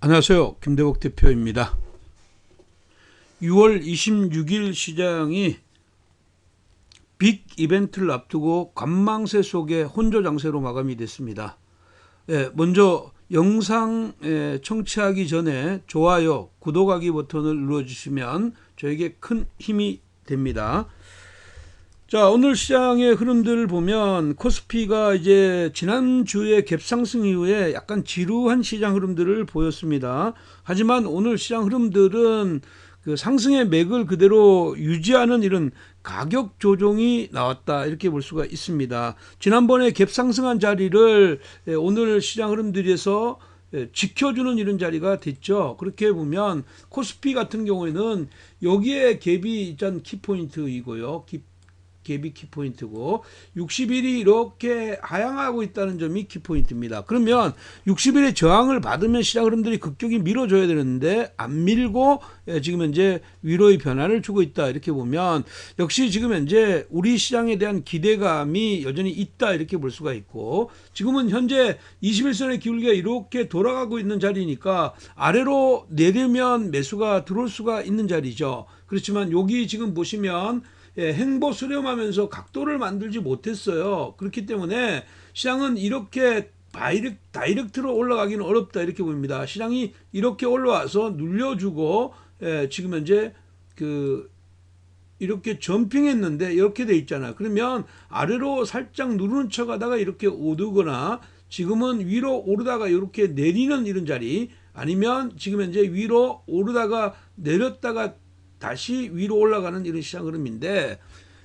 안녕하세요. 김대복 대표입니다. 6월 26일 시장이 빅 이벤트를 앞두고 관망세 속에 혼조 장세로 마감이 됐습니다. 먼저 영상 청취하기 전에 좋아요, 구독하기 버튼을 눌러주시면 저에게 큰 힘이 됩니다. 자, 오늘 시장의 흐름들을 보면 코스피가 이제 지난주에 갭상승 이후에 약간 지루한 시장 흐름들을 보였습니다. 하지만 오늘 시장 흐름들은 그 상승의 맥을 그대로 유지하는 이런 가격 조정이 나왔다, 이렇게 볼 수가 있습니다. 지난번에 갭상승한 자리를 오늘 시장 흐름들에서 지켜주는 이런 자리가 됐죠. 그렇게 보면 코스피 같은 경우에는 여기에 갭이 일단 키포인트이고요. 갭이 키포인트고 60일이 이렇게 하향하고 있다는 점이 키포인트입니다. 그러면 60일의 저항을 받으면 시장 흐름들이 급격히 밀어줘야 되는데 안 밀고 지금 현재 위로의 변화를 주고 있다, 이렇게 보면 역시 지금 현재 우리 시장에 대한 기대감이 여전히 있다, 이렇게 볼 수가 있고, 지금은 현재 21선의 기울기가 이렇게 돌아가고 있는 자리니까 아래로 내리면 매수가 들어올 수가 있는 자리죠. 그렇지만 여기 지금 보시면 행보 수렴하면서 각도를 만들지 못했어요. 그렇기 때문에 시장은 이렇게 다이렉트로 올라가기는 어렵다, 이렇게 보입니다. 시장이 이렇게 올라와서 눌려주고 지금 현재 이렇게 점핑했는데 이렇게 돼 있잖아요. 그러면 아래로 살짝 누르는 척 하다가 이렇게 오르거나, 지금은 위로 오르다가 이렇게 내리는 이런 자리, 아니면 지금 현재 위로 오르다가 내렸다가 다시 위로 올라가는 이런 시장 흐름인데,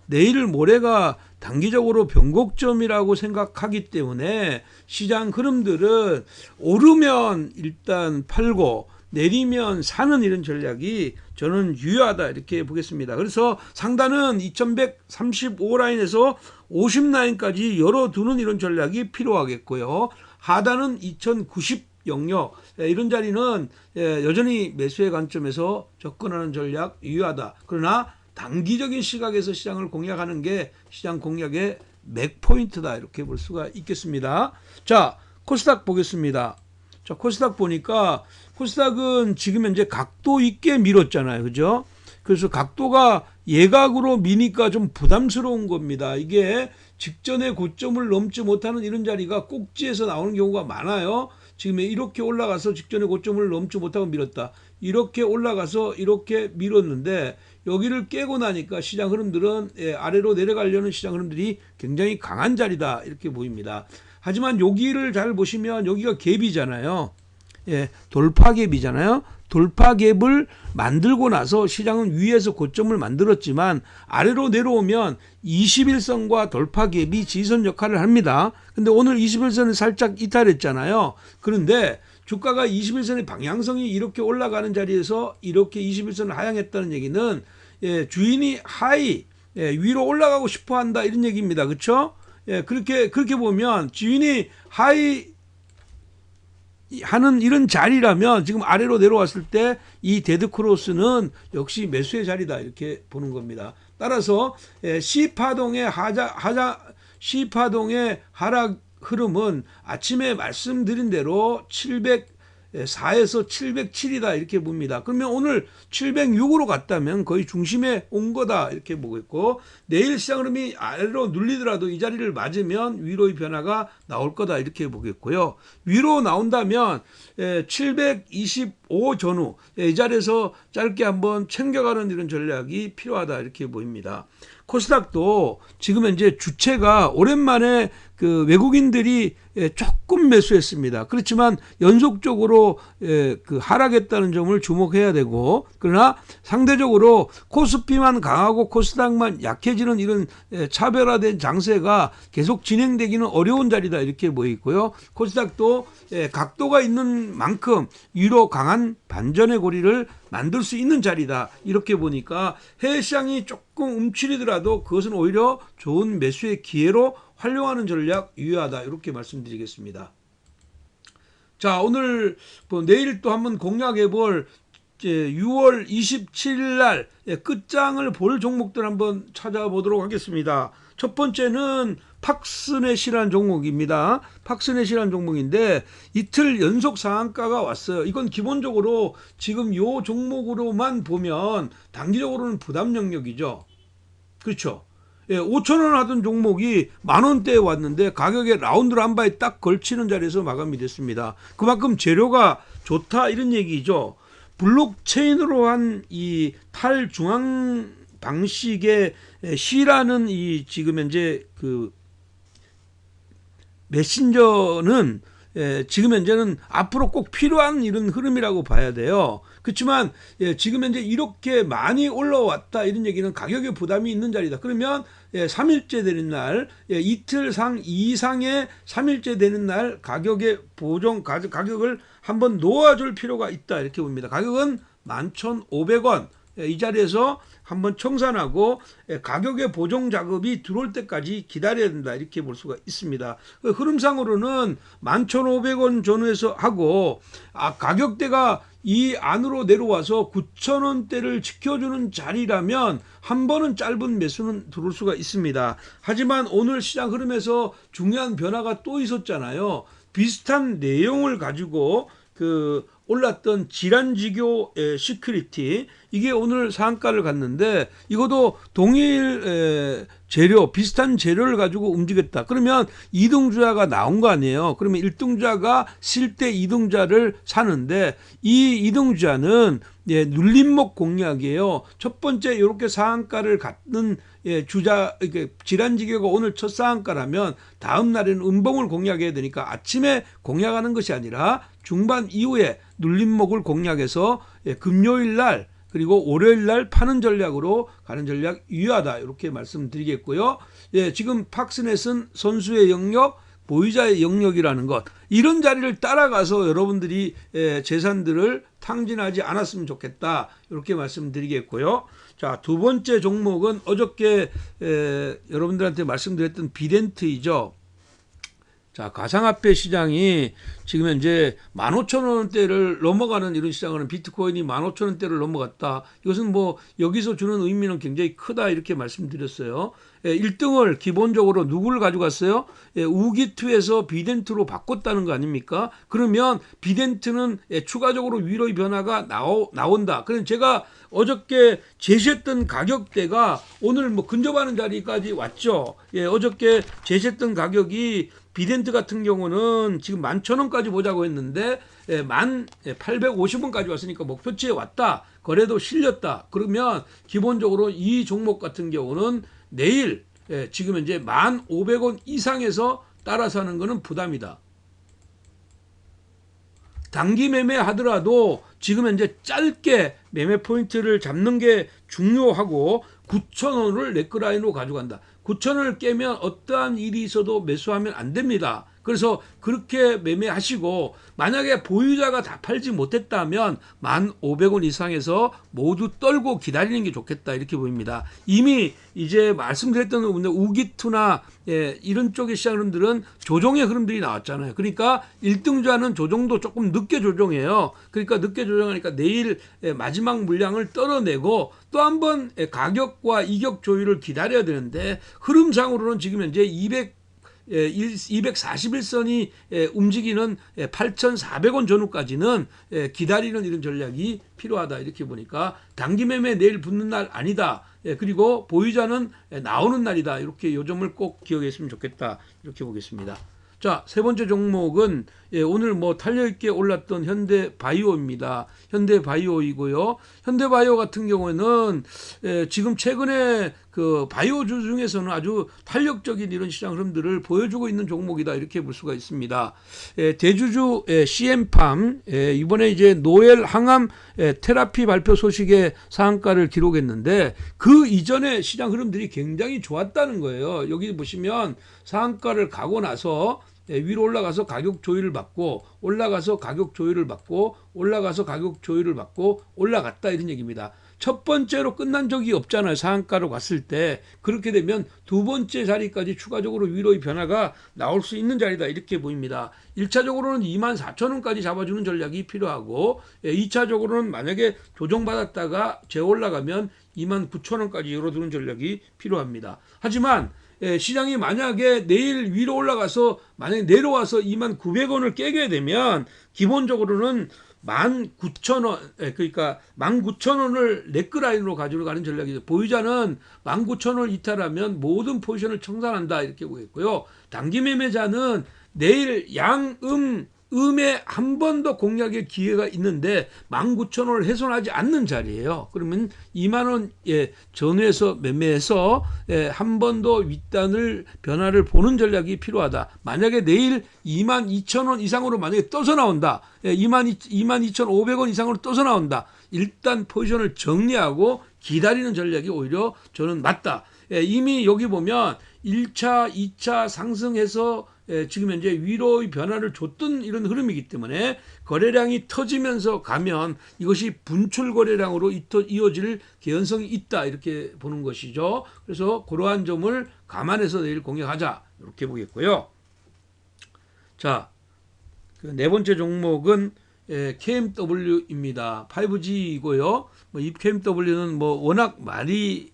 내일 모레가 단기적으로 변곡점이라고 생각하기 때문에 시장 흐름들은 오르면 일단 팔고 내리면 사는 이런 전략이 저는 유효하다, 이렇게 보겠습니다. 그래서 상단은 2135라인에서 50라인까지 열어두는 이런 전략이 필요하겠고요. 하단은 2090 영역, 이런 자리는 여전히 매수의 관점에서 접근하는 전략 유효하다. 그러나 단기적인 시각에서 시장을 공략하는 게 시장 공략의 맥포인트다, 이렇게 볼 수가 있겠습니다. 자, 코스닥 보겠습니다. 자, 코스닥 보니까 코스닥은 지금 현재 각도 있게 밀었잖아요. 그죠? 그래서 각도가 예각으로 미니까 좀 부담스러운 겁니다. 이게 직전의 고점을 넘지 못하는 이런 자리가 꼭지에서 나오는 경우가 많아요. 지금 이렇게 올라가서 직전의 고점을 넘지 못하고 밀었다, 이렇게 올라가서 이렇게 밀었는데 여기를 깨고 나니까 시장 흐름들은 아래로 내려가려는 시장 흐름들이 굉장히 강한 자리다, 이렇게 보입니다. 하지만 여기를 잘 보시면 여기가 갭이잖아요. 돌파갭이잖아요. 돌파갭을 만들고 나서 시장은 위에서 고점을 만들었지만 아래로 내려오면 21선과 돌파갭이 지선 역할을 합니다. 근데 오늘 21선은 살짝 이탈했잖아요. 그런데 주가가 21선의 방향성이 이렇게 올라가는 자리에서 이렇게 21선을 하향했다는 얘기는 주인이 하이, 위로 올라가고 싶어 한다, 이런 얘기입니다. 그렇죠? 그렇게 보면 주인이 하이 하는 이런 자리라면 지금 아래로 내려왔을 때 이 데드크로스는 역시 매수의 자리다, 이렇게 보는 겁니다. 따라서 C파동의 C파동의 하락 흐름은 아침에 말씀드린 대로 704에서 707이다, 이렇게 봅니다. 그러면 오늘 706으로 갔다면 거의 중심에 온 거다, 이렇게 보겠고, 내일 시장 흐름이 아래로 눌리더라도 이 자리를 맞으면 위로의 변화가 나올 거다, 이렇게 보겠고요. 위로 나온다면 725 전후 이 자리에서 짧게 한번 챙겨가는 이런 전략이 필요하다, 이렇게 보입니다. 코스닥도 지금 현재 주체가 오랜만에 그 외국인들이 조금 매수했습니다. 그렇지만 연속적으로 그 하락했다는 점을 주목해야 되고, 그러나 상대적으로 코스피만 강하고 코스닥만 약해지는 이런 차별화된 장세가 계속 진행되기는 어려운 자리다, 이렇게 보이고요. 코스닥도 각도가 있는 만큼 위로 강한 반전의 고리를 만들 수 있는 자리다, 이렇게 보니까 해외 시장이 조금 움츠리더라도 그것은 오히려 좋은 매수의 기회로 활용하는 전략 유효하다, 이렇게 말씀드리겠습니다. 자, 오늘 내일 또 한번 공략해 볼 6월 27일 날 끝장을 볼 종목들 한번 찾아보도록 하겠습니다. 첫 번째는 팍스넷이라는 종목입니다. 팍스넷이라는 종목인데 이틀 연속 상한가가 왔어요. 이건 기본적으로 지금 요 종목으로만 보면 단기적으로는 부담 영역이죠. 그렇죠. 예, 5,000원 하던 종목이 10,000원대에 왔는데 가격에 라운드 람바에 딱 걸치는 자리에서 마감이 됐습니다. 그만큼 재료가 좋다 이런 얘기죠. 블록체인으로 한 이 탈중앙 방식의 C라는 이 지금 현재 그 메신저는 지금 현재는 앞으로 꼭 필요한 이런 흐름이라고 봐야 돼요. 그렇지만 지금 현재 이렇게 많이 올라왔다 이런 얘기는 가격에 부담이 있는 자리다. 그러면 3일째 되는 날, 이틀 이상의 3일째 되는 날 가격의 가격을 한번 놓아줄 필요가 있다 이렇게 봅니다. 가격은 11,500원. 이 자리에서 한번 청산하고 가격의 보정 작업이 들어올 때까지 기다려야 된다 이렇게 볼 수가 있습니다. 흐름상으로는 11,500원 전후에서 하고 가격대가 이 안으로 내려와서 9,000원대를 지켜주는 자리라면 한 번은 짧은 매수는 들어올 수가 있습니다. 하지만 오늘 시장 흐름에서 중요한 변화가 또 있었잖아요. 비슷한 내용을 가지고 올랐던 질환지교 시큐리티 이게 오늘 상한가를 갔는데 이것도 동일 재료 비슷한 재료를 가지고 움직였다. 그러면 2등주자가 나온 거 아니에요. 그러면 1등주자가 실 때 2등주자를 사는데 이 2등주자는 눌림목 공략이에요. 첫 번째 이렇게 상한가를 갖는 주자 질환지교가 오늘 첫 상한가라면 다음 날에는 음봉을 공략해야 되니까 아침에 공략하는 것이 아니라 중반 이후에 눌림목을 공략해서 금요일 날 그리고 월요일 날 파는 전략으로 가는 전략 유효하다 이렇게 말씀드리겠고요. 지금 팍스넷은 선수의 영역, 보유자의 영역이라는 것 이런 자리를 따라가서 여러분들이 재산들을 탕진하지 않았으면 좋겠다 이렇게 말씀드리겠고요. 자, 두 번째 종목은 어저께 여러분들한테 말씀드렸던 비덴트이죠. 자, 가상화폐 시장이 지금 현재 15,000원대를 넘어가는 이런 시장은 비트코인이 15,000원대를 넘어갔다. 이것은 뭐 여기서 주는 의미는 굉장히 크다 이렇게 말씀드렸어요. 1등을 기본적으로 누구를 가져갔어요? 우기투에서 비덴트로 바꿨다는 거 아닙니까? 그러면 비덴트는 추가적으로 위로의 변화가 나온다. 그럼 제가 어저께 제시했던 가격대가 오늘 뭐 근접하는 자리까지 왔죠. 어저께 제시했던 가격이 비덴트 같은 경우는 지금 11,000원까지 보자고 했는데 1,850원까지 왔으니까 목표치에 왔다. 거래도 실렸다. 그러면 기본적으로 이 종목 같은 경우는 내일 지금 현재 1,500원 이상에서 따라 사는 것은 부담이다. 단기 매매 하더라도 지금 현재 짧게 매매 포인트를 잡는 게 중요하고 9,000원을 네크라인으로 가져간다. 9,000원을 깨면 어떠한 일이 있어도 매수하면 안 됩니다. 그래서 그렇게 매매하시고 만약에 보유자가 다 팔지 못했다면 1,500원 이상에서 모두 떨고 기다리는 게 좋겠다 이렇게 보입니다. 이미 이제 말씀드렸던 우기투나 이런 쪽의 시장 흐름들은 조정의 흐름들이 나왔잖아요. 그러니까 1등주자는 조정도 조금 늦게 조정해요. 그러니까 늦게 조정하니까 내일 마지막 물량을 떨어내고 또 한 번 가격과 이격 조율을 기다려야 되는데 흐름상으로는 지금 현재 241선이 움직이는 8,400원 전후까지는 기다리는 이런 전략이 필요하다 이렇게 보니까 단기 매매 내일 붙는 날 아니다. 그리고 보유자는 나오는 날이다. 이렇게 요 점을 꼭 기억했으면 좋겠다. 이렇게 보겠습니다. 자, 세 번째 종목은 오늘 뭐 탄력있게 올랐던 현대바이오입니다. 현대바이오이고요. 현대바이오 같은 경우에는 지금 최근에 그 바이오주 중에서는 아주 탄력적인 이런 시장 흐름들을 보여주고 있는 종목이다 이렇게 볼 수가 있습니다. 대주주 CM팜 이번에 이제 노엘 항암 테라피 발표 소식에 상한가를 기록했는데 그 이전에 시장 흐름들이 굉장히 좋았다는 거예요. 여기 보시면 상한가를 가고 나서 위로 올라가서 가격 조율을 받고 올라가서 가격 조율을 받고 올라가서 가격 조율을 받고 올라갔다 이런 얘기입니다. 첫 번째로 끝난 적이 없잖아요. 상한가로 갔을 때. 그렇게 되면 두 번째 자리까지 추가적으로 위로의 변화가 나올 수 있는 자리다 이렇게 보입니다. 1차적으로는 24,000원까지 잡아주는 전략이 필요하고 2차적으로는 만약에 조정받았다가 재올라가면 29,000원까지 열어두는 전략이 필요합니다. 하지만 시장이 만약에 내일 위로 올라가서 만약에 내려와서 29,900원을 깨게 되면 기본적으로는 19,000원, 그러니까 19,000원을 네크라인으로 가지고 가는 전략이죠. 보유자는 19,000원을 이탈하면 모든 포지션을 청산한다 이렇게 보겠고요. 단기 매매자는 내일 음에 한 번 더 공략의 기회가 있는데 19,000원을 훼손하지 않는 자리예요. 그러면 2만 원 전후에서 매매해서 한 번 더 윗단을 변화를 보는 전략이 필요하다. 만약에 내일 22,000원 이상으로 만약에 떠서 나온다. 22,500원 이상으로 떠서 나온다. 일단 포지션을 정리하고 기다리는 전략이 오히려 저는 맞다. 이미 여기 보면 1차, 2차 상승해서 지금 현재 위로의 변화를 줬던 이런 흐름이기 때문에 거래량이 터지면서 가면 이것이 분출 거래량으로 이어질 개연성이 있다 이렇게 보는 것이죠. 그래서 그러한 점을 감안해서 내일 공략하자 이렇게 보겠고요. 자, 그 네 번째 종목은 KMW입니다. 5G이고요. 이 KMW는 워낙 많이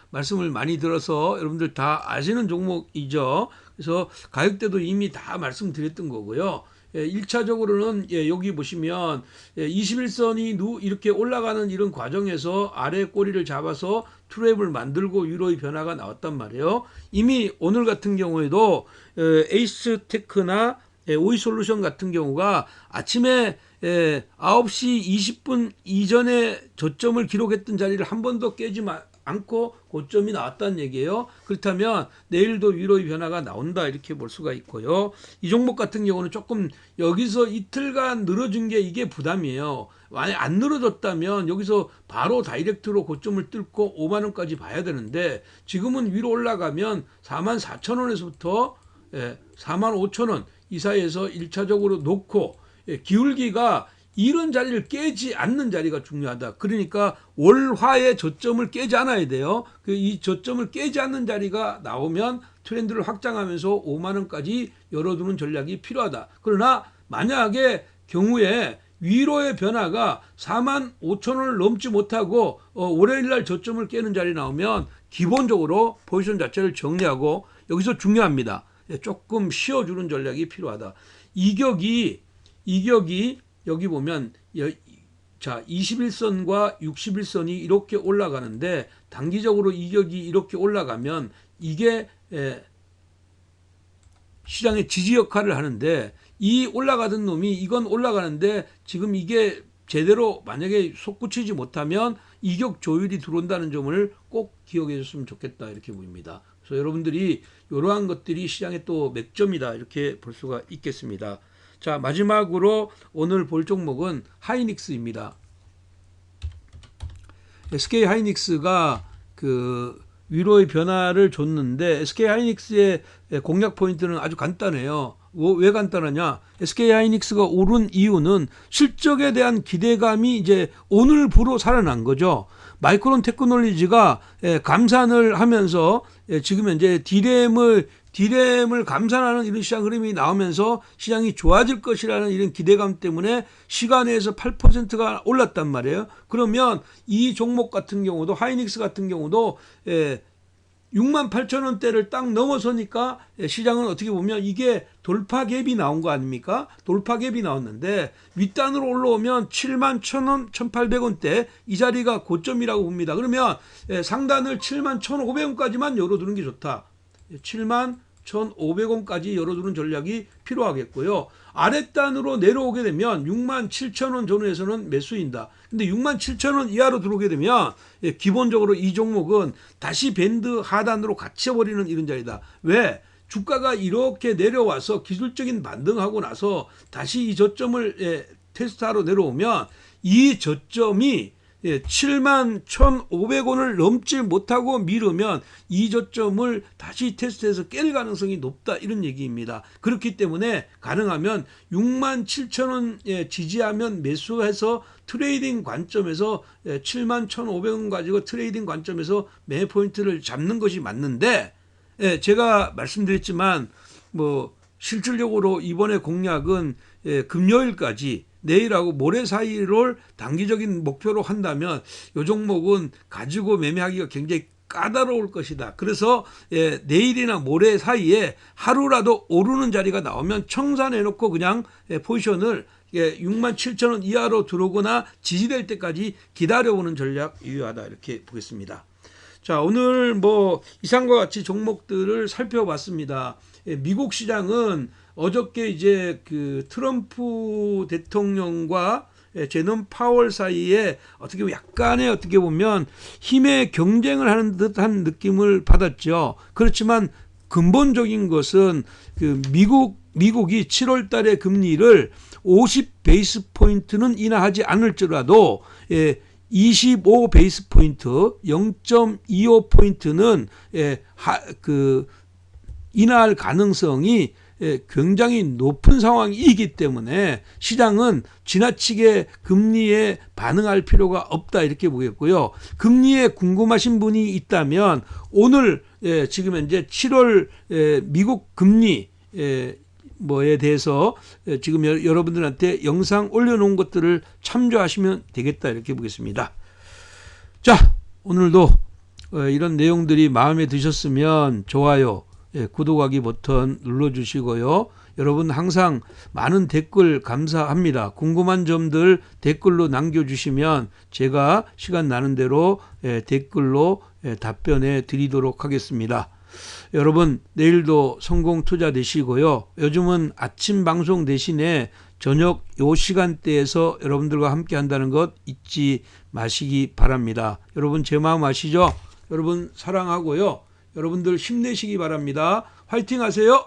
말씀을 많이 들어서 여러분들 다 아시는 종목이죠. 그래서 가격대도 이미 다 말씀드렸던 거고요. 1차적으로는 여기 보시면 21선이 이렇게 올라가는 이런 과정에서 아래 꼬리를 잡아서 트랩을 만들고 위로의 변화가 나왔단 말이에요. 이미 오늘 같은 경우에도 에이스테크나 오이솔루션 같은 경우가 아침에 9시 20분 이전에 저점을 기록했던 자리를 한 번도 깨지 않고 고점이 나왔다는 얘기예요. 그렇다면 내일도 위로의 변화가 나온다 이렇게 볼 수가 있고요. 이 종목 같은 경우는 조금 여기서 이틀간 늘어진 게 이게 부담이에요. 만약 안 늘어졌다면 여기서 바로 다이렉트로 고점을 뚫고 5만 원까지 봐야 되는데 지금은 위로 올라가면 44,000원에서부터 45,000원 이 사이에서 1차적으로 놓고 기울기가 이런 자리를 깨지 않는 자리가 중요하다. 그러니까 월화의 저점을 깨지 않아야 돼요. 이 저점을 깨지 않는 자리가 나오면 트렌드를 확장하면서 5만 원까지 열어두는 전략이 필요하다. 그러나 만약에 경우에 위로의 변화가 45,000원을 넘지 못하고 월요일날 저점을 깨는 자리 나오면 기본적으로 포지션 자체를 정리하고 여기서 중요합니다. 조금 쉬어주는 전략이 필요하다. 이격이 여기 보면 자 21선과 61선이 이렇게 올라가는데 단기적으로 이격이 이렇게 올라가면 이게 시장의 지지 역할을 하는데 이 올라가던 놈이 이건 올라가는데 지금 이게 제대로 만약에 솟구치지 못하면 이격 조율이 들어온다는 점을 꼭 기억해 줬으면 좋겠다 이렇게 보입니다. 그래서 여러분들이 이러한 것들이 시장의 또 맥점이다 이렇게 볼 수가 있겠습니다. 자, 마지막으로 오늘 볼 종목은 하이닉스입니다. SK 하이닉스가 그 위로의 변화를 줬는데 SK 하이닉스의 공략 포인트는 아주 간단해요. 왜 간단하냐? SK 하이닉스가 오른 이유는 실적에 대한 기대감이 이제 오늘부로 살아난 거죠. 마이크론 테크놀리지가 감산을 하면서 지금 현재 디램을 감산하는 이런 시장 흐름이 나오면서 시장이 좋아질 것이라는 이런 기대감 때문에 시간에서 8%가 올랐단 말이에요. 그러면 이 종목 같은 경우도 하이닉스 같은 경우도 68,000원대를 딱 넘어서니까 시장은 어떻게 보면 이게 돌파 갭이 나온 거 아닙니까? 돌파 갭이 나왔는데 윗단으로 올라오면 71,000원, 1,800원대 이 자리가 고점이라고 봅니다. 그러면 상단을 71,500원까지만 열어두는 게 좋다. 71,500원까지 열어두는 전략이 필요하겠고요. 아랫단으로 내려오게 되면 67,000원 전후에서는 매수인다. 근데 67,000원 이하로 들어오게 되면 기본적으로 이 종목은 다시 밴드 하단으로 갇혀버리는 이런 자리다. 왜? 주가가 이렇게 내려와서 기술적인 반등하고 나서 다시 이 저점을 테스트하러 내려오면 이 저점이 71,500원을 넘지 못하고 미루면 이 저점을 다시 테스트해서 깰 가능성이 높다 이런 얘기입니다. 그렇기 때문에 가능하면 67,000원 지지하면 매수해서 트레이딩 관점에서 71,500원 가지고 트레이딩 관점에서 매 포인트를 잡는 것이 맞는데 제가 말씀드렸지만 실질적으로 이번에 공략은 금요일까지 내일하고 모레 사이를 단기적인 목표로 한다면 이 종목은 가지고 매매하기가 굉장히 까다로울 것이다. 그래서 내일이나 모레 사이에 하루라도 오르는 자리가 나오면 청산해놓고 그냥 포지션을 67,000원 이하로 들어오거나 지지될 때까지 기다려보는 전략 유효하다, 이렇게 보겠습니다. 자, 오늘 이상과 같이 종목들을 살펴봤습니다. 미국 시장은 어저께 이제 그 트럼프 대통령과 제넌 파월 사이에 어떻게 보면 힘의 경쟁을 하는 듯한 느낌을 받았죠. 그렇지만 근본적인 것은 그 미국이 7월 달에 금리를 50 베이스 포인트는 인하하지 않을지라도 25 베이스 포인트, 0.25 포인트는 인하할 가능성이 굉장히 높은 상황이기 때문에 시장은 지나치게 금리에 반응할 필요가 없다, 이렇게 보겠고요. 금리에 궁금하신 분이 있다면 오늘 지금 현재 7월 미국 금리 에 대해서 지금 여러분들한테 영상 올려놓은 것들을 참조하시면 되겠다, 이렇게 보겠습니다. 자, 오늘도 이런 내용들이 마음에 드셨으면 좋아요, 구독하기 버튼 눌러주시고요. 여러분 항상 많은 댓글 감사합니다. 궁금한 점들 댓글로 남겨주시면 제가 시간 나는 대로 댓글로 답변해 드리도록 하겠습니다. 여러분 내일도 성공 투자 되시고요. 요즘은 아침 방송 대신에 저녁 요 시간대에서 여러분들과 함께 한다는 것 잊지 마시기 바랍니다. 여러분 제 마음 아시죠? 여러분 사랑하고요. 여러분들 힘내시기 바랍니다. 화이팅 하세요.